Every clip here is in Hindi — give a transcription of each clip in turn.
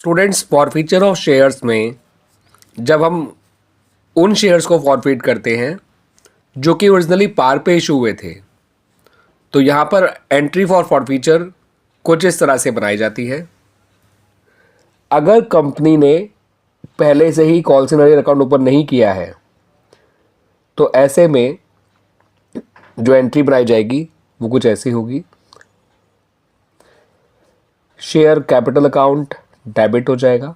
स्टूडेंट्स, फॉरफीचर ऑफ शेयर्स में जब हम उन शेयर्स को फॉरफीट करते हैं जो कि ओरिजिनली पार पे इशू हुए थे, तो यहाँ पर एंट्री फॉर फॉरफीचर कुछ इस तरह से बनाई जाती है। अगर कंपनी ने पहले से ही कॉल सिग्नेचर अकाउंट ओपन नहीं किया है तो ऐसे में जो एंट्री बनाई जाएगी वो कुछ ऐसी होगी। शेयर कैपिटल अकाउंट डेबिट हो जाएगा,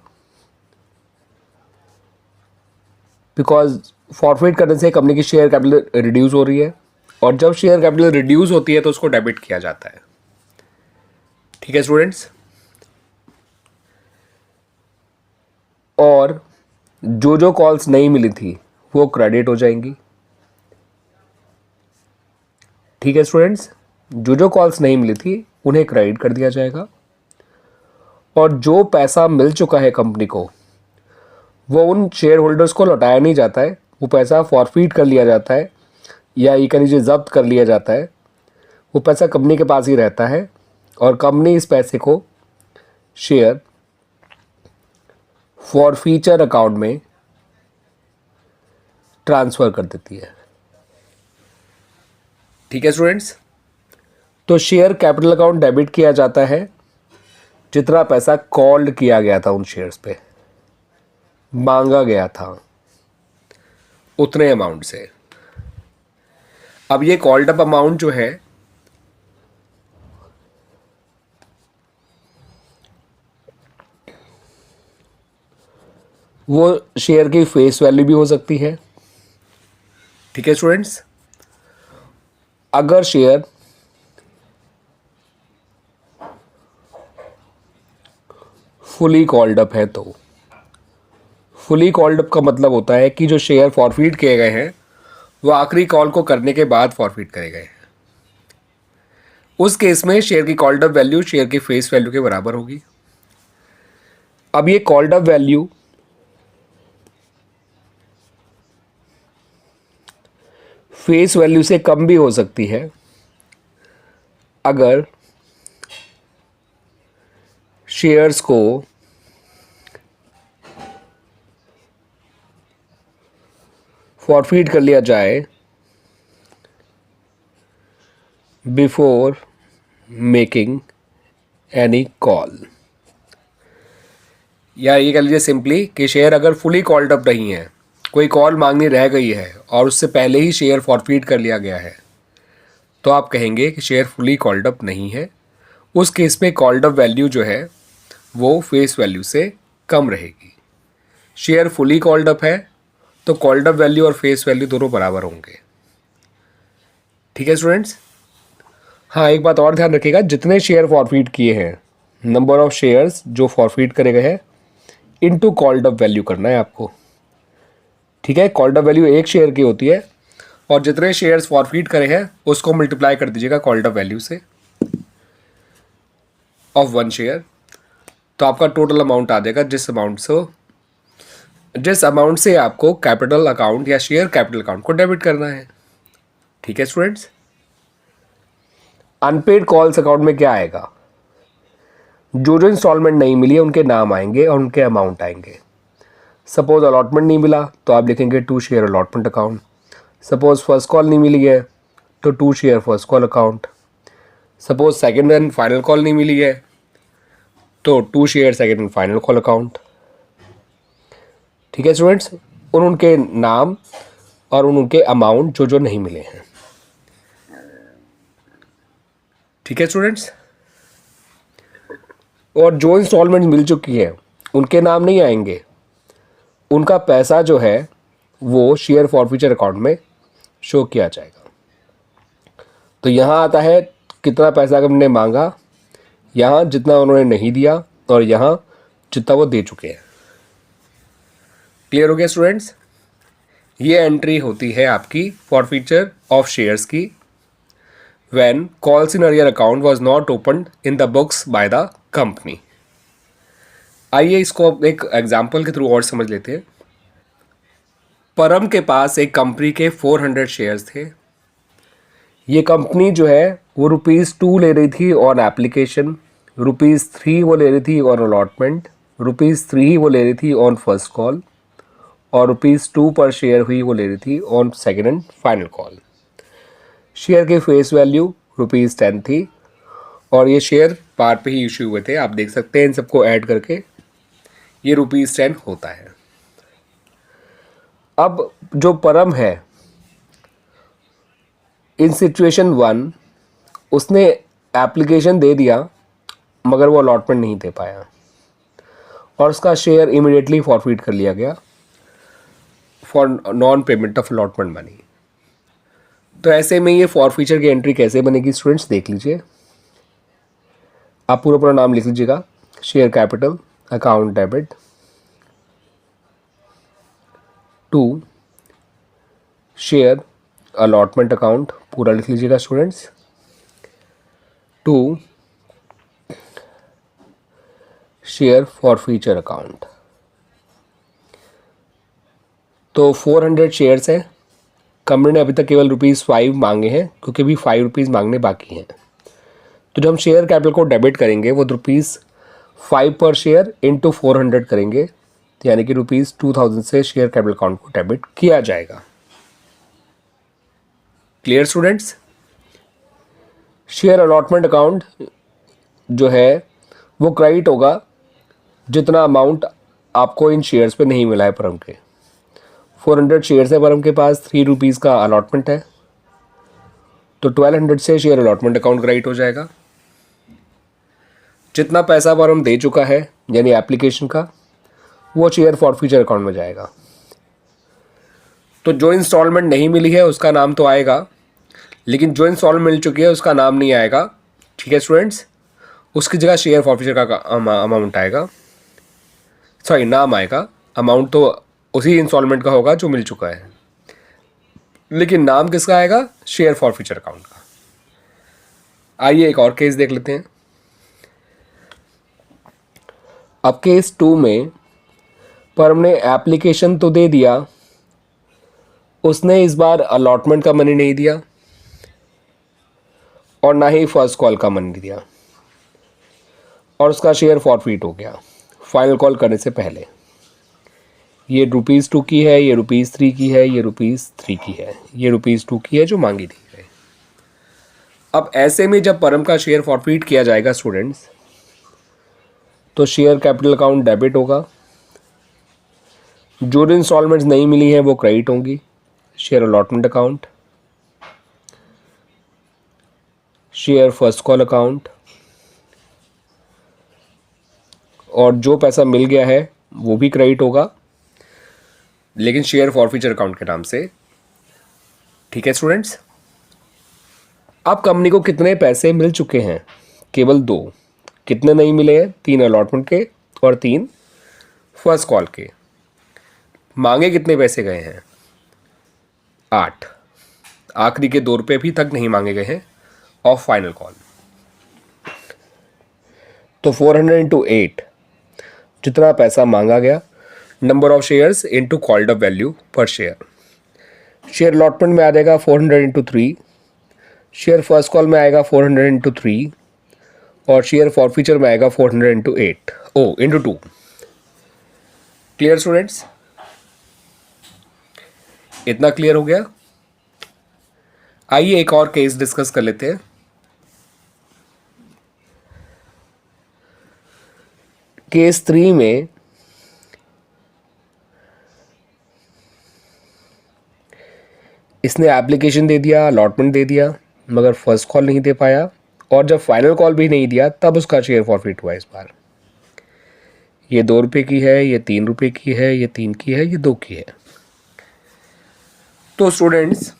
बिकॉज फॉरफिट करने से कंपनी की शेयर कैपिटल रिड्यूस हो रही है, और जब शेयर कैपिटल रिड्यूस होती है तो उसको डेबिट किया जाता है। ठीक है स्टूडेंट्स, और जो कॉल्स नहीं मिली थी वो क्रेडिट हो जाएंगी। ठीक है स्टूडेंट्स, जो कॉल्स नहीं मिली थी उन्हें क्रेडिट कर दिया जाएगा, और जो पैसा मिल चुका है कंपनी को वो उन शेयर होल्डर्स को लौटाया नहीं जाता है, वो पैसा फॉरफीट कर लिया जाता है या ये कह लीजिए जब्त कर लिया जाता है। वो पैसा कंपनी के पास ही रहता है और कंपनी इस पैसे को शेयर फॉरफीचर अकाउंट में ट्रांसफ़र कर देती है। ठीक है स्टूडेंट्स, तो शेयर कैपिटल अकाउंट डेबिट किया जाता है जितना पैसा कॉल्ड किया गया था, उन शेयर्स पे मांगा गया था उतने अमाउंट से। अब ये कॉल्ड अप अमाउंट जो है वो शेयर की फेस वैल्यू भी हो सकती है। ठीक है स्टूडेंट्स, अगर शेयर फुली कॉल्ड अप है तो फुली कॉल्ड अप का मतलब होता है कि जो शेयर फॉरफीट किए गए हैं वो आखिरी कॉल को करने के बाद फॉरफीट करे गए हैं। उस केस में शेयर की कॉल्ड अप वैल्यू शेयर की फेस वैल्यू के बराबर होगी। अब ये called up value face value से कम भी हो सकती है अगर शेयर्स को फॉरफीट कर लिया जाए बिफोर मेकिंग एनी कॉल, या ये कह लीजिए सिंपली कि शेयर अगर फुली कॉल्ड अप नहीं है, कोई कॉल मांगनी रह गई है और उससे पहले ही शेयर फॉरफीट कर लिया गया है, तो आप कहेंगे कि शेयर फुली कॉल्ड अप नहीं है। उस केस में कॉल्ड अप वैल्यू जो है वो फेस वैल्यू से कम रहेगी। शेयर फुली कॉल्ड अप है तो कॉल्ड अप वैल्यू और फेस वैल्यू दोनों बराबर होंगे। ठीक है स्टूडेंट्स, हाँ एक बात और ध्यान रखिएगा, जितने शेयर फॉरफीट किए हैं, नंबर ऑफ शेयर्स जो फॉरफीट करे गए हैं इनटू कॉल्ड अप वैल्यू करना है आपको। ठीक है, कॉल्ड अप वैल्यू एक शेयर की होती है और जितने शेयर्स फॉरफीट करे हैं उसको मल्टीप्लाई कर दीजिएगा कॉल्ड अप वैल्यू से ऑफ वन शेयर, तो आपका टोटल अमाउंट आ जाएगा जिस अमाउंट से आपको कैपिटल अकाउंट या शेयर कैपिटल अकाउंट को डेबिट करना है। ठीक है स्टूडेंट्स, अनपेड कॉल्स अकाउंट में क्या आएगा? जो इंस्टॉलमेंट नहीं मिली है उनके नाम आएंगे और उनके अमाउंट आएंगे। सपोज अलॉटमेंट नहीं मिला तो आप लिखेंगे 2 share allotment account. Suppose first call नहीं मिली है तो 2 share first call account. Suppose second and final call नहीं मिली है तो 2 share second and final call account. ठीक है स्टूडेंट्स, उनके नाम और उनके अमाउंट जो नहीं मिले हैं। ठीक है स्टूडेंट्स, और जो इंस्टॉलमेंट मिल चुकी है उनके नाम नहीं आएंगे, उनका पैसा जो है वो शेयर फॉरफीचर अकाउंट में शो किया जाएगा। तो यहाँ आता है कितना पैसा हमने मांगा, यहाँ जितना उन्होंने नहीं दिया और यहाँ जितना वो दे चुके हैं। क्लियर हो गया स्टूडेंट्स? ये एंट्री होती है आपकी फॉरफीचर ऑफ शेयर्स की when calls in earlier account was not opened in the books bye the company. आइए इसको एक एग्जाम्पल के थ्रू और समझ लेते हैं। परम के पास एक कंपनी के 400 शेयर्स थे। ये कंपनी जो है वो ₹2 ले रही थी ऑन एप्लीकेशन, ₹3 वो ले रही थी ऑन अलॉटमेंट, ₹3 ही वो ले रही थी ऑन फर्स्ट कॉल और ₹2 पर शेयर हुई वो ले रही थी on second and final call. Share की फेस वैल्यू ₹10 थी और ये शेयर पार पे ही इशू हुए थे। आप देख सकते हैं इन सबको ऐड करके ये ₹10 होता है। अब जो परम है इन सिचुएशन 1 उसने एप्लीकेशन दे दिया मगर वो अलॉटमेंट नहीं दे पाया और उसका शेयर इमीडिएटली फॉरफिट कर लिया गया for non payment of allotment money. तो ऐसे में ये फॉरफीचर की एंट्री कैसे बनेगी स्टूडेंट्स देख लीजिए। आप पूरा नाम लिख लीजिएगा। Share capital account debit to share allotment account पूरा लिख लीजिएगा students to share forfeiture account. तो 400 शेयर्स हैं। कंपनी ने अभी तक केवल ₹5 मांगे हैं क्योंकि अभी ₹5 मांगने बाकी हैं। तो जब हम शेयर कैपिटल को डेबिट करेंगे वो ₹5 पर शेयर इंटू 400 करेंगे तो यानी कि ₹2000 से शेयर कैपिटल अकाउंट को डेबिट किया जाएगा। Clear students. Share allotment account जो है वो क्रेडिट होगा जितना अमाउंट आपको इन शेयर्स पे नहीं मिला है परम के। 400 शेयर्स है परम के पास, ₹3 का अलॉटमेंट है तो 1200 से शेयर अलॉटमेंट अकाउंट क्रेडिट हो जाएगा। जितना पैसा परम दे चुका है यानी एप्लीकेशन का वो शेयर फॉरफीचर अकाउंट में जाएगा। तो जो इंस्टॉलमेंट नहीं मिली है उसका नाम तो आएगा लेकिन जो इंस्टॉलमेंट मिल चुकी है उसका नाम नहीं आएगा। ठीक है स्टूडेंट्स। उसकी जगह शेयर फॉरफीचर का अमाउंट आएगा, सॉरी नाम आएगा। अमाउंट तो उसी इंस्टॉलमेंट का होगा जो मिल चुका है लेकिन नाम किसका आएगा? शेयर फॉरफीचर अकाउंट का। आइए एक और केस देख लेते हैं। अब केस 2 में परम ने एप्लीकेशन तो दे दिया, उसने इस बार अलॉटमेंट का मनी नहीं दिया और ना ही फर्स्ट कॉल का मनी दिया और उसका शेयर फॉरफिट हो गया फाइनल कॉल करने से पहले। ये ₹2 की है, ये ₹3 की है, ये ₹3 की है, ये ₹2 की है जो मांगी थी। अब ऐसे में जब परम का शेयर फॉरफिट किया जाएगा स्टूडेंट्स तो शेयर कैपिटल अकाउंट डेबिट होगा। जो इंस्टॉलमेंट्स नहीं मिली हैं वो क्रेडिट होंगी। Share allotment account, share first call account और जो पैसा मिल गया है वो भी क्रेडिट होगा लेकिन शेयर फॉरफीचर अकाउंट के नाम से। ठीक है स्टूडेंट्स। अब कंपनी को कितने पैसे मिल चुके हैं? केवल 2। कितने नहीं मिले हैं? 3 अलॉटमेंट के और 3 फर्स्ट कॉल के। मांगे कितने पैसे गए हैं? 8। आखिरी के ₹2 भी तक नहीं मांगे गए हैं ऑफ फाइनल कॉल। तो 400 इंटू 8 जितना पैसा मांगा गया, number of shares into called up value पर शेयर। शेयर अलॉटमेंट में आ जाएगा 400 इंटू 3, शेयर फर्स्ट कॉल में आएगा 400 इंटू 3 और शेयर फॉरफीचर में आएगा 400 इंटू 8 इंटू 2। Clear students. इतना क्लियर हो गया। आइए एक और केस डिस्कस कर लेते हैं। केस 3 में इसने एप्लीकेशन दे दिया, अलॉटमेंट दे दिया मगर फर्स्ट कॉल नहीं दे पाया और जब फाइनल कॉल भी नहीं दिया तब उसका शेयर फॉरफिट हुआ। इस बार ये ₹2 की है, ये ₹3 की है, ये 3 की है, ये 2 की है। तो स्टूडेंट्स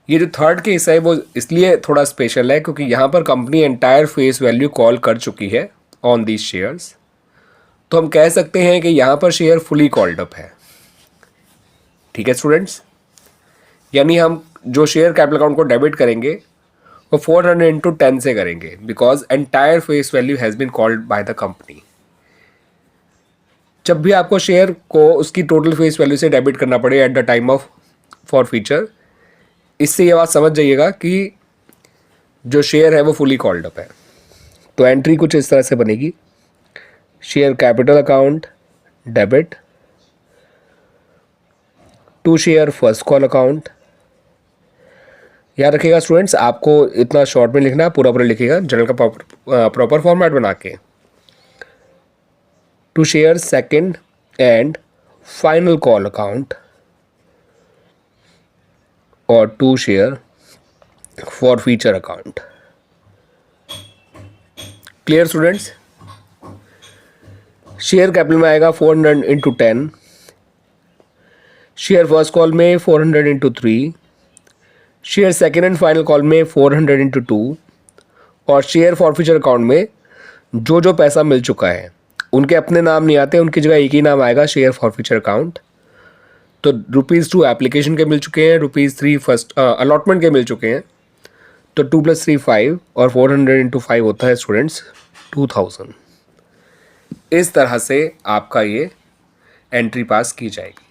ये जो थर्ड केस है वो इसलिए थोड़ा स्पेशल है क्योंकि यहाँ पर company entire face value call कर चुकी है ऑन दीज शेयर्स। तो हम कह सकते हैं कि यहाँ पर शेयर फुली कॉल्ड अप है। ठीक है स्टूडेंट्स। यानी हम जो शेयर कैपिटल अकाउंट को डेबिट करेंगे वो 400 इंटू 10 से करेंगे because entire face value has been called by the company. जब भी आपको शेयर को उसकी टोटल फेस वैल्यू से डेबिट करना पड़े at the time of forfeiture, इससे ये बात समझ जाइएगा कि जो शेयर है वो फुली कॉल्ड अप है। तो एंट्री कुछ इस तरह से बनेगी। Share capital account debit, to share first call account. याद रखिएगा स्टूडेंट्स, आपको इतना शॉर्ट में लिखना है, पूरा पूरा लिखिएगा जनरल का प्रॉपर फॉर्मेट बना के। To share second and final call account और to share forfeiture account. Clear students? Share capital में आएगा 400 इंटू 10, शेयर फर्स्ट कॉल में 400 into 3, share second and final call में 400 इंटू 2 और शेयर फॉरफीचर अकाउंट में जो जो पैसा मिल चुका है उनके अपने नाम नहीं आते, उनकी जगह एक ही नाम आएगा, शेयर फॉरफीचर अकाउंट। तो ₹2 एप्लीकेशन के मिल चुके हैं, ₹3 फर्स्ट अलॉटमेंट के मिल चुके हैं, तो 2 + 3 5 और 400 इंटू 5 होता है स्टूडेंट्स 2000। इस तरह से आपका ये एंट्री पास की जाएगी।